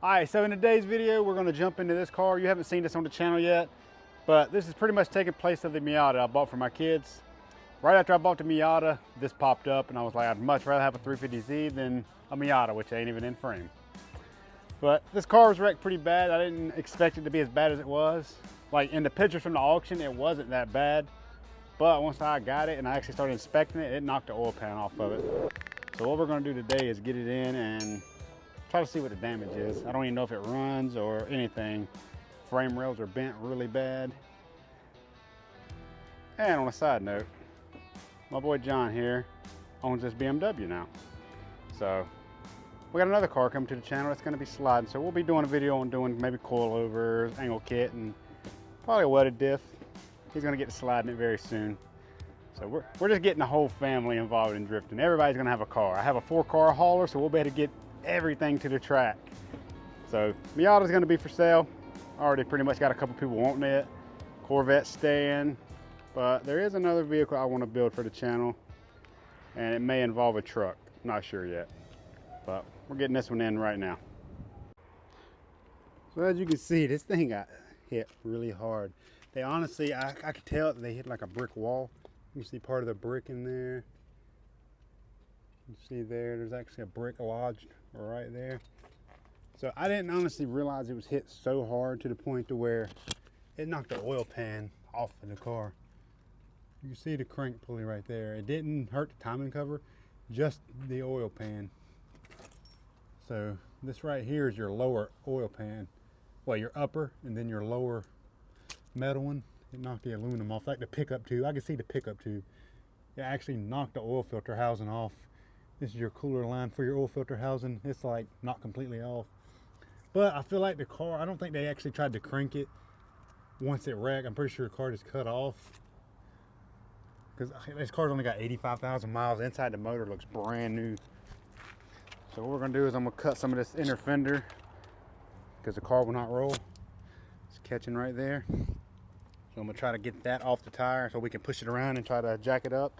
Alright, so in today's video, we're going to jump into this car. You haven't seen this on the channel yet, but this is pretty much taking place of the Miata I bought for my kids. Right after I bought the Miata, this popped up and I was like, I'd much rather have a 350Z than a Miata, which ain't even in frame. But this car was wrecked pretty bad. I didn't expect it to be as bad as it was. Like in the pictures from the auction, it wasn't that bad. But once I got it and I actually started inspecting it, it knocked the oil pan off of it. So what we're going to do today is get it in and try to see what the damage is. I don't even know if it runs or anything. Frame rails are bent really bad. And on a side note, my boy John here owns this BMW now. So we got another car coming to the channel that's going to be sliding. So we'll be doing a video on doing maybe coilovers, angle kit, and probably a wetted diff. He's going to get to sliding it very soon. So we're just getting the whole family involved in drifting. Everybody's going to have a car. I have a 4-car hauler, so we'll be able to get everything to the track. So Miata's going to be for sale. I already pretty much got a couple people wanting it. Corvette staying, but there is another vehicle I want to build for the channel, and it may involve a truck. Not sure yet, but we're getting this one in right now. So as you can see, this thing got hit really hard. They honestly, I could tell they hit like a brick wall. You see part of the brick in there. You see there's actually a brick lodged right there. So I didn't honestly realize it was hit so hard to the point to where it knocked the oil pan off of the car. You can see the crank pulley right there. It didn't hurt the timing cover, just the oil pan. So this right here is your lower oil pan. Well, your upper and then your lower metal one. It knocked the aluminum off, like the pickup tube. I can see the pickup tube. It actually knocked the oil filter housing off. This is your cooler line for your oil filter housing. It's like not completely off. But I feel like the car, I don't think they actually tried to crank it once it wrecked. I'm pretty sure the car just cut off. Because this car's only got 85,000 miles. Inside the motor looks brand new. So what we're going to do is I'm going to cut some of this inner fender because the car will not roll. It's catching right there. So I'm going to try to get that off the tire so we can push it around and try to jack it up,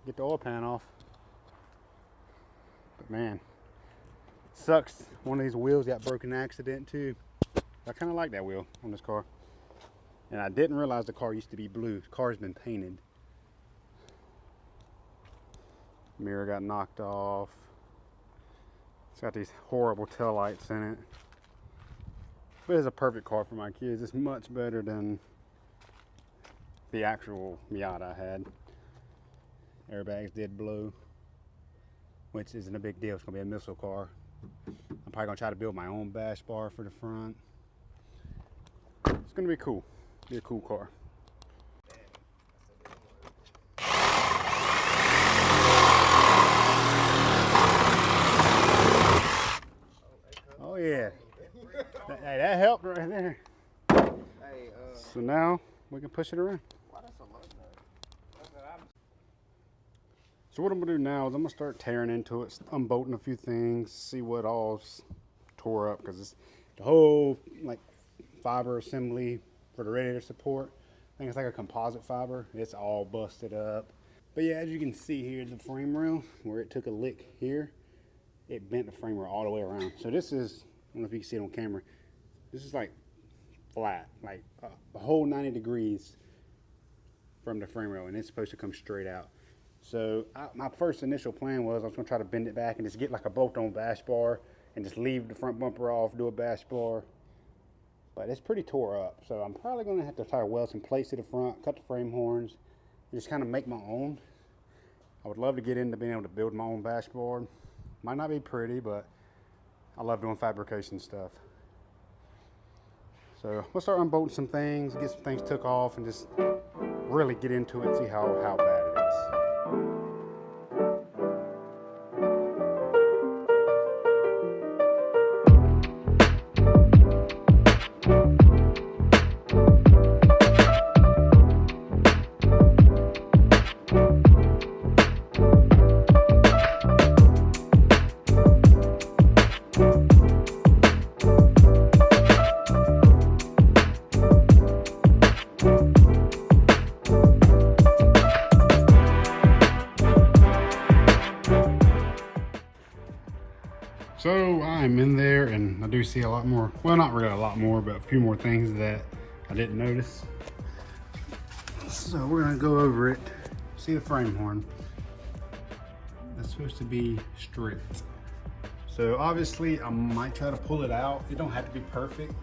get the oil pan off. But man, it sucks. One of these wheels got broken in an accident too. I kind of like that wheel on this car. And I didn't realize the car used to be blue. The car's been painted. Mirror got knocked off. It's got these horrible taillights in it. But it's a perfect car for my kids. It's much better than the actual Miata I had. Airbags did blow, which isn't a big deal. It's gonna be a missile car. I'm probably gonna try to build my own bash bar for the front. It's gonna be cool. Be a cool car. Oh yeah. Hey, that helped right there. So now we can push it around. So what I'm gonna do now is I'm gonna start tearing into it, unbolting a few things, see what all's tore up, because it's the whole like fiber assembly for the radiator support. I think it's like a composite fiber. It's all busted up. But yeah, as you can see here, the frame rail, where it took a lick here, it bent the frame rail all the way around. So this is, I don't know if you can see it on camera, this is like flat, like a whole 90 degrees from the frame rail, and it's supposed to come straight out. So my first initial plan was I was going to try to bend it back and just get like a bolt-on bash bar and just leave the front bumper off, do a bash bar. But it's pretty tore up, so I'm probably going to have to try to weld some plates to the front, cut the frame horns, and just kind of make my own. I would love to get into being able to build my own bash board. Might not be pretty, but I love doing fabrication stuff. So we'll start unbolting some things, get some things took off, and just really get into it and see how bad it is. there, and I do see a lot more, well, not really a lot more, but a few more things that I didn't notice. So we're gonna go over it. See the frame horn. That's supposed to be straight. So obviously I might try to pull it out. It don't have to be perfect.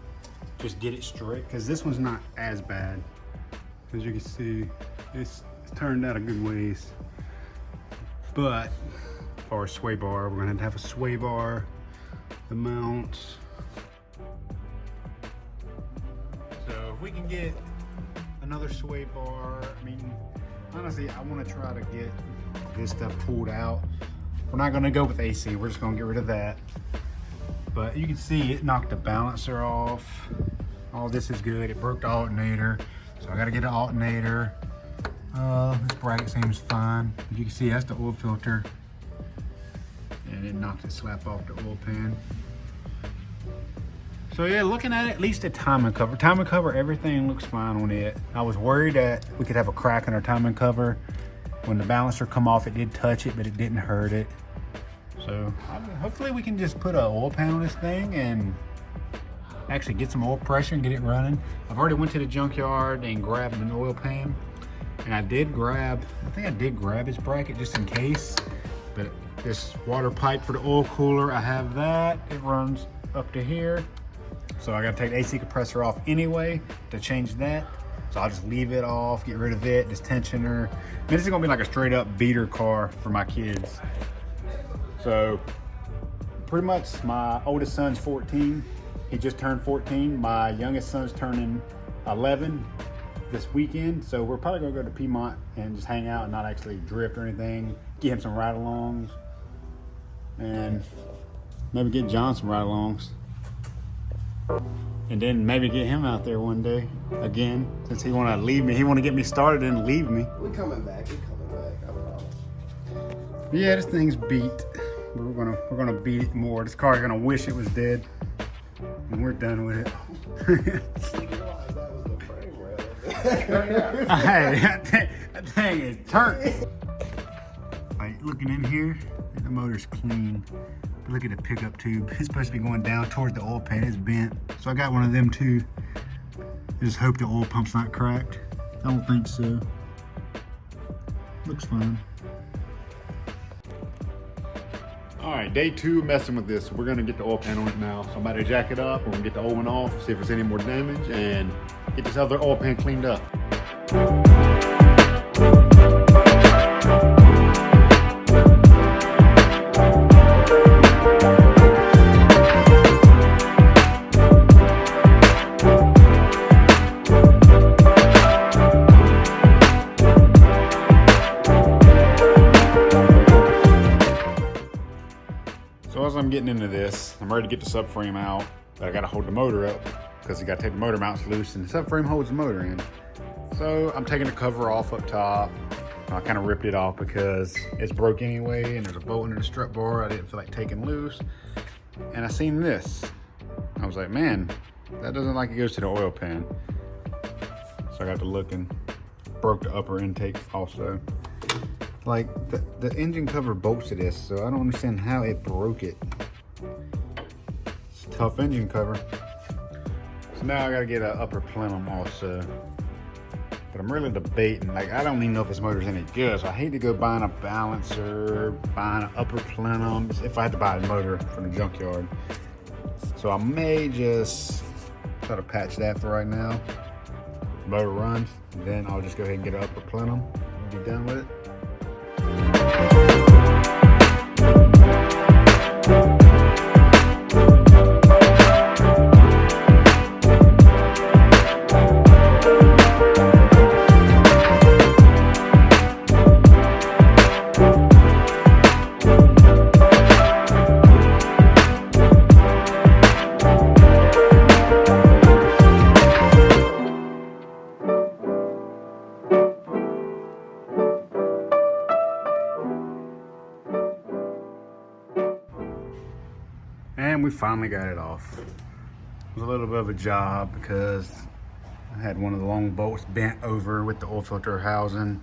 Just get it straight, because this one's not as bad. As you can see, it's turned out a good ways. But as far as sway bar, we're gonna have a sway bar, the mounts. So if we can get another sway bar, I mean, honestly, I want to try to get this stuff pulled out. We're not gonna go with AC, we're just gonna get rid of that. But you can see it knocked the balancer off. All this is good. It broke the alternator, so I gotta get an alternator. This bracket seems fine. As you can see, that's the oil filter. And it knocked the slap off the oil pan. So yeah, looking at least the timing cover. Timing cover, everything looks fine on it. I was worried that we could have a crack in our timing cover. When the balancer come off, it did touch it, but it didn't hurt it. So hopefully we can just put an oil pan on this thing and actually get some oil pressure and get it running. I've already went to the junkyard and grabbed an oil pan. And I think I did grab his bracket just in case. But this water pipe for the oil cooler, I have that. It runs up to here. So I gotta take the AC compressor off anyway to change that. So I'll just leave it off, get rid of it, this tensioner. And this is gonna be like a straight up beater car for my kids. So pretty much my oldest son's 14. He just turned 14. My youngest son's turning 11 this weekend. So we're probably gonna go to Piedmont and just hang out and not actually drift or anything. Get him some ride-alongs. And maybe get John some ride-alongs. And then maybe get him out there one day again, since he want to leave me. He want to get me started and leave me. We coming back. I promise. Yeah, this thing's beat. We're gonna beat it more. This car's gonna wish it was dead, and we're done with it. You realize that was the frame rail. Hey, that thing is turned. Like looking in here, the motor's clean. But look at the pickup tube. It's supposed to be going down towards the oil pan. It's bent. So I got one of them too. I just hope the oil pump's not cracked. I don't think so. Looks fine. All right, day 2 messing with this. So we're gonna get the oil pan on it now. So I'm about to jack it up. We're gonna get the old one off, see if there's any more damage, and get this other oil pan cleaned up. So as I'm getting into this, I'm ready to get the subframe out, but I gotta hold the motor up because you gotta take the motor mounts loose and the subframe holds the motor in. So I'm taking the cover off up top. I kind of ripped it off because it's broke anyway and there's a bolt under the strut bar I didn't feel like taking loose. And I seen this. I was like, man, that doesn't like it goes to the oil pan. So I got to looking, broke the upper intake also. Like the engine cover bolts to this, so I don't understand how it broke it. It's a tough engine cover. So now I gotta get an upper plenum also. But I'm really debating, like I don't even know if this motor's any good, so I hate to go buying a balancer, buying an upper plenum, if I had to buy a motor from the junkyard. So I may just try to patch that for right now. The motor runs, and then I'll just go ahead and get an upper plenum and be done with it. And we finally got it off. It was a little bit of a job because I had one of the long bolts bent over with the oil filter housing,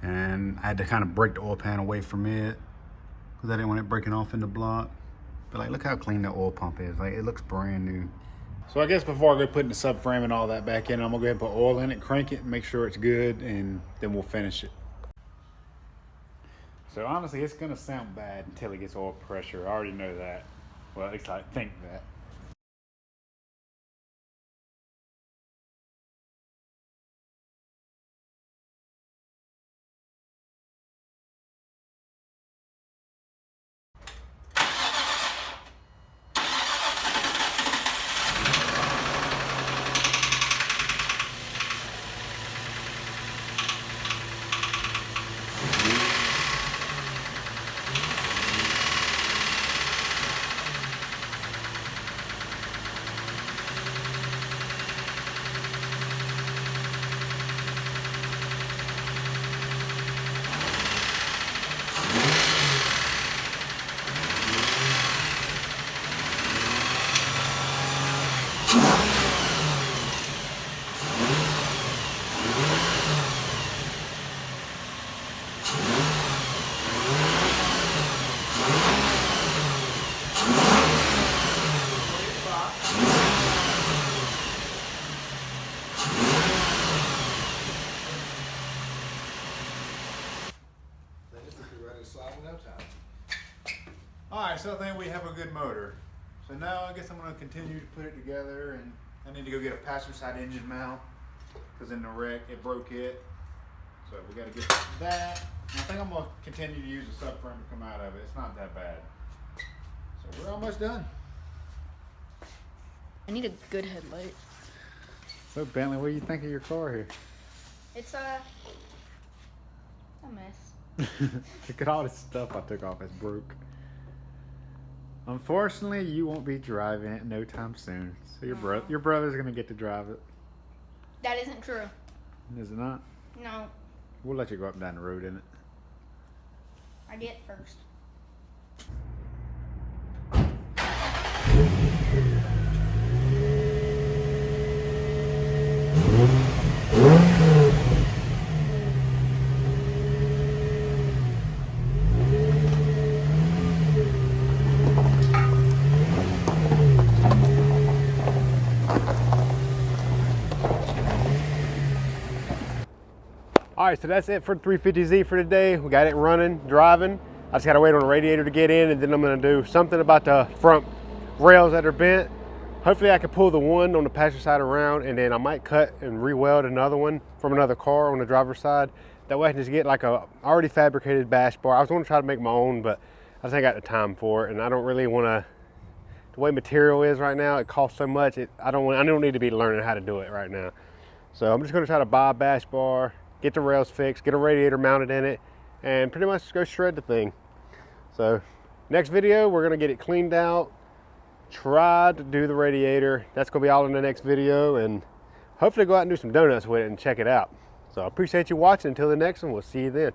and I had to kind of break the oil pan away from it because I didn't want it breaking off in the block. But like, look how clean the oil pump is. Like, it looks brand new. So I guess before I go putting the subframe and all that back in, I'm gonna go ahead and put oil in it, crank it, make sure it's good, and then we'll finish it. So honestly, it's gonna sound bad until it gets oil pressure. I already know that. Well, at least I think that. Alright, so I think we have a good motor. So now I guess I'm going to continue to put it together, and I need to go get a passenger side engine mount because in the wreck it broke it. So we got to get that. And I think I'm going to continue to use the subframe to come out of it. It's not that bad. So we're almost done. I need a good headlight. So Bentley, what do you think of your car here? It's a mess. Look at all this stuff I took off. It's broke. Unfortunately, you won't be driving it no time soon. So your brother's gonna get to drive it. That isn't true. Is it not? No, We'll let you go up and down the road in it. I get first. All right, so that's it for the 350Z for today. We got it running, driving. I just gotta wait on the radiator to get in, and then I'm gonna do something about the front rails that are bent. Hopefully I can pull the one on the passenger side around, and then I might cut and re-weld another one from another car on the driver's side. That way I can just get like a already fabricated bash bar. I was gonna try to make my own, but I just ain't got the time for it, and I don't really wanna, the way material is right now, it costs so much, I don't need to be learning how to do it right now. So I'm just gonna try to buy a bash bar, get the rails fixed, get a radiator mounted in it, and pretty much just go shred the thing. So next video, we're gonna get it cleaned out, try to do the radiator. That's gonna be all in the next video, and hopefully go out and do some donuts with it and check it out. So I appreciate you watching. Until the next one, we'll see you then.